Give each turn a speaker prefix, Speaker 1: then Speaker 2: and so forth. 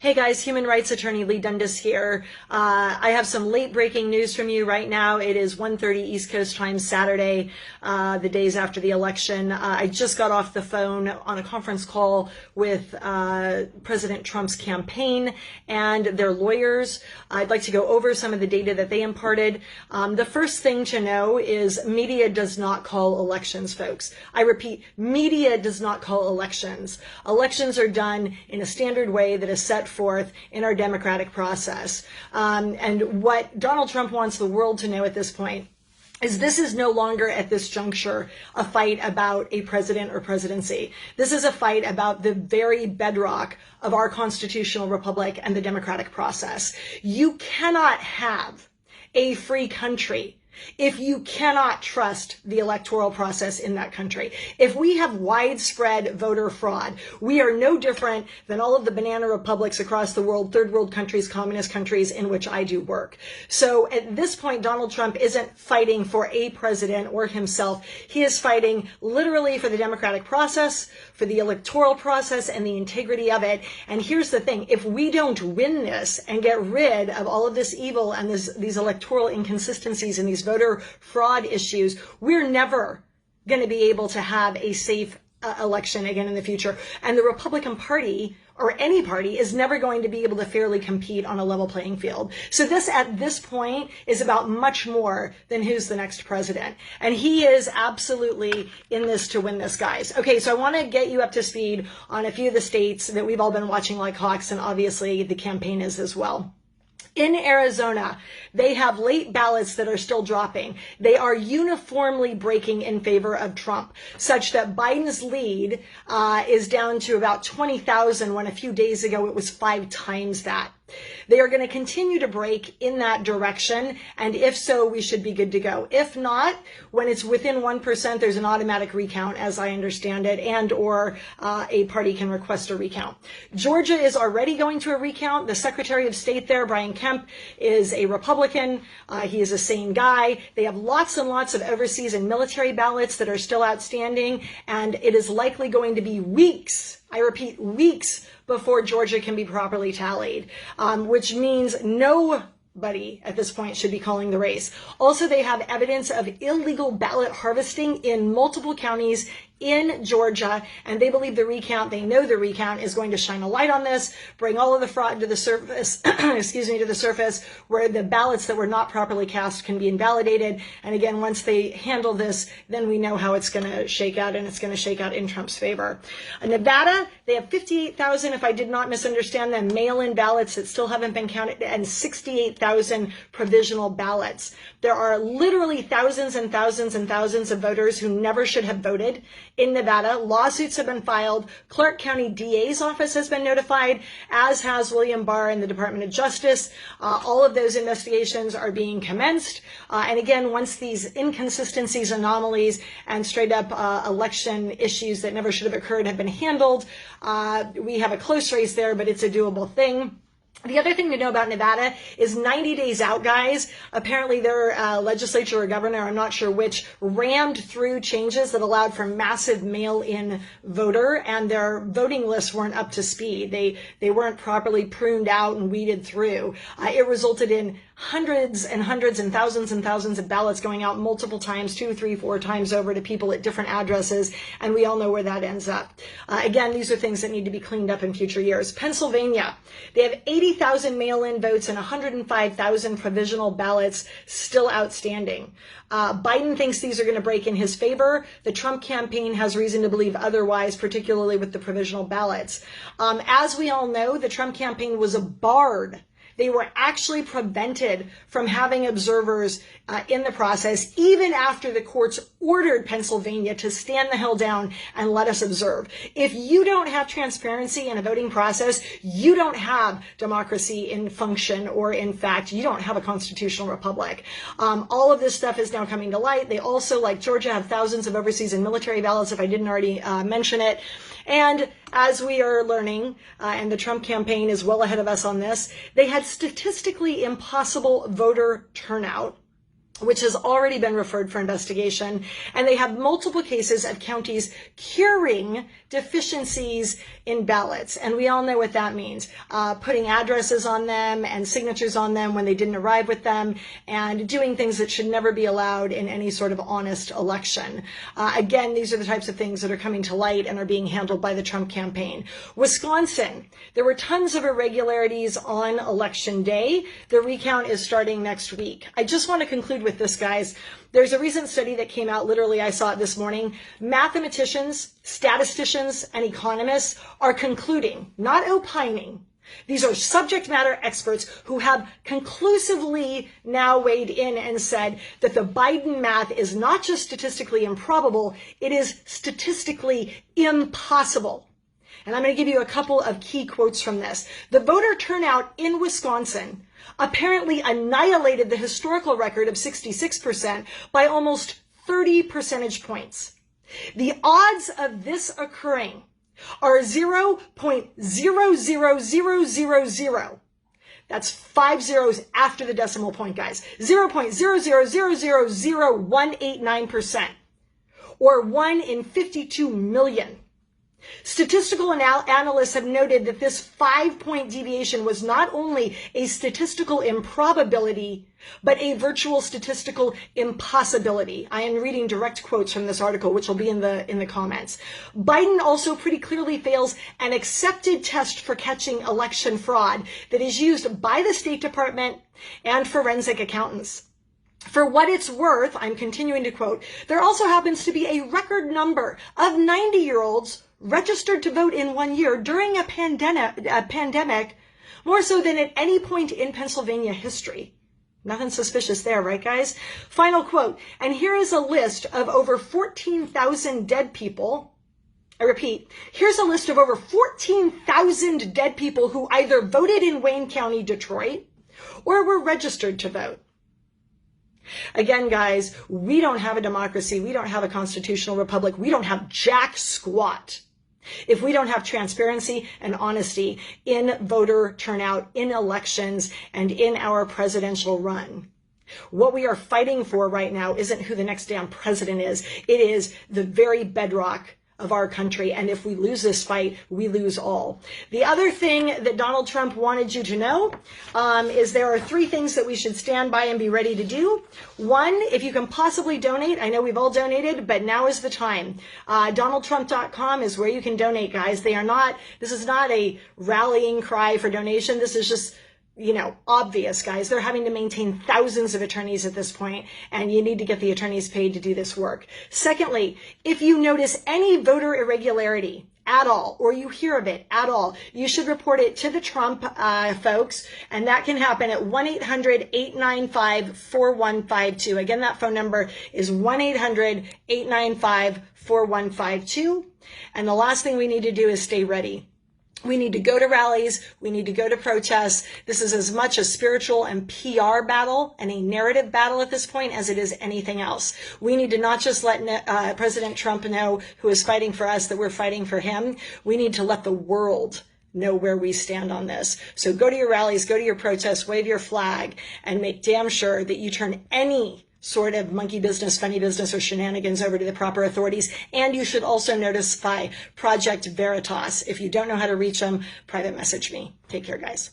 Speaker 1: Hey guys, human rights attorney Leigh Dundas here. I have some late breaking news from you right now. It is 1:30 East Coast time Saturday, the days after the election. I just got off the phone on a conference call with President Trump's campaign and their lawyers. I'd like to go over some of the data that they imparted. The first thing to know is media does not call elections, folks. I repeat, media does not call elections. Elections are done in a standard way that is set forth in our democratic process. And what Donald Trump wants the world to know at this point is this is no longer at this juncture a fight about a president or presidency. This is a fight about the very bedrock of our constitutional republic and the democratic process. You cannot have a free country if you cannot trust the electoral process in that country. If we have widespread voter fraud, we are no different than all of the banana republics across the world, third world countries, communist countries in which I do work. So at this point, Donald Trump isn't fighting for a president or himself. He is fighting literally for the democratic process, for the electoral process and the integrity of it. And here's the thing, if we don't win this and get rid of all of this evil and these electoral inconsistencies and these voter fraud issues, we're never going to be able to have a safe election again in the future. And the Republican Party or any party is never going to be able to fairly compete on a level playing field. So this, at this point, is about much more than who's the next president. And he is absolutely in this to win this, guys. Okay, so I want to get you up to speed on a few of the states that we've all been watching like hawks, and obviously the campaign is as well. In Arizona, they have late ballots that are still dropping. They are uniformly breaking in favor of Trump, such that Biden's lead is down to about 20,000 when a few days ago it was 5 times that. They are going to continue to break in that direction, and if so, we should be good to go. If not, when it's within 1%, there's an automatic recount, as I understand it, and or a party can request a recount. Georgia is already going to a recount. The Secretary of State there, Brian Kemp, is a Republican. He is a sane guy. They have lots and lots of overseas and military ballots that are still outstanding, and it is likely going to be weeks, I repeat, weeks before Georgia can be properly tallied, which means nobody at this point should be calling the race. Also, they have evidence of illegal ballot harvesting in multiple counties in Georgia, and they believe the recount, they know the recount is going to shine a light on this, bring all of the fraud to the surface, to the surface, where the ballots that were not properly cast can be invalidated. And again, once they handle this, then we know how it's going to shake out, and it's going to shake out in Trump's favor. In Nevada, they have 58,000, if I did not misunderstand them, mail-in ballots that still haven't been counted, and 68,000 provisional ballots. There are literally thousands and thousands and thousands of voters who never should have voted in Nevada. Lawsuits have been filed. Clark County DA's office has been notified, as has William Barr and the Department of Justice. All of those investigations are being commenced. And again, once these inconsistencies, anomalies, and straight up election issues that never should have occurred have been handled, we have a close race there, but it's a doable thing. The other thing to know about Nevada is 90 days out, guys. Apparently their legislature or governor, I'm not sure which, rammed through changes that allowed for massive mail-in voter, and their voting lists weren't up to speed. They weren't properly pruned out and weeded through. It resulted in hundreds and hundreds and thousands of ballots going out multiple times, 2, 3, 4 times over to people at different addresses, and we all know where that ends up. Again, these are things that need to be cleaned up in future years. Pennsylvania, they have 80,000 mail-in votes and 105,000 provisional ballots still outstanding. Biden thinks these are going to break in his favor. The Trump campaign has reason to believe otherwise, particularly with the provisional ballots. As we all know, the Trump campaign was barred. They were actually prevented from having observers in the process, even after the courts ordered Pennsylvania to stand the hell down and let us observe. If you don't have transparency in a voting process, you don't have democracy in function, or in fact, you don't have a constitutional republic. All of this stuff is now coming to light. They also, like Georgia, have thousands of overseas and military ballots, if I didn't already mention it. And as we are learning, and the Trump campaign is well ahead of us on this, they had statistically impossible voter turnout which has already been referred for investigation, and they have multiple cases of counties curing deficiencies in ballots. And we all know what that means, putting addresses on them and signatures on them when they didn't arrive with them, and doing things that should never be allowed in any sort of honest election. Again, these are the types of things that are coming to light and are being handled by the Trump campaign. Wisconsin, there were tons of irregularities on election day. The recount is starting next week. I just want to conclude with this, guys. There's a recent study that came out, literally I saw it this morning. Mathematicians, statisticians, and economists are concluding, not opining. These are subject matter experts who have conclusively now weighed in and said that the Biden math is not just statistically improbable, it is statistically impossible. And I'm going to give you a couple of key quotes from this. The voter turnout in Wisconsin apparently annihilated the historical record of 66% by almost 30 percentage points. The odds of this occurring are 0.00000. That's 5 zeros after the decimal point, guys. 0.0000189%, or 1 in 52 million. Statistical analysts have noted that this 5-point deviation was not only a statistical improbability, but a virtual statistical impossibility. I am reading direct quotes from this article, which will be in the comments. Biden also pretty clearly fails an accepted test for catching election fraud that is used by the State Department and forensic accountants. For what it's worth, I'm continuing to quote, there also happens to be a record number of 90-year-olds registered to vote in 1 year during a pandemic, more so than at any point in Pennsylvania history. Nothing suspicious there, right, guys? Final quote, and here is a list of over 14,000 dead people. I repeat, here's a list of over 14,000 dead people who either voted in Wayne County, Detroit, or were registered to vote. Again, guys, we don't have a democracy. We don't have a constitutional republic. We don't have jack squat if we don't have transparency and honesty in voter turnout, in elections, and in our presidential run. What we are fighting for right now isn't who the next damn president is. It is the very bedrock of our country. And if we lose this fight, we lose all. The other thing that Donald Trump wanted you to know is there are 3 things that we should stand by and be ready to do. 1, if you can possibly donate. I know we've all donated, but now is the time. DonaldTrump.com is where you can donate, guys. This is not a rallying cry for donation. This is just, obvious, guys. They're having to maintain thousands of attorneys at this point, and you need to get the attorneys paid to do this work. Secondly, if you notice any voter irregularity at all, or you hear of it at all, you should report it to the Trump folks, and that can happen at 1-800-895-4152. Again, that phone number is 1-800-895-4152. And the last thing we need to do is stay ready. We need to go to rallies. We need to go to protests. This is as much a spiritual and PR battle and a narrative battle at this point as it is anything else. We need to not just let President Trump know, who is fighting for us, that we're fighting for him. We need to let the world know where we stand on this. So go to your rallies, go to your protests, wave your flag, and make damn sure that you turn any sort of monkey business, funny business, or shenanigans over to the proper authorities. And you should also notify Project Veritas. If you don't know how to reach them, private message me. Take care, guys.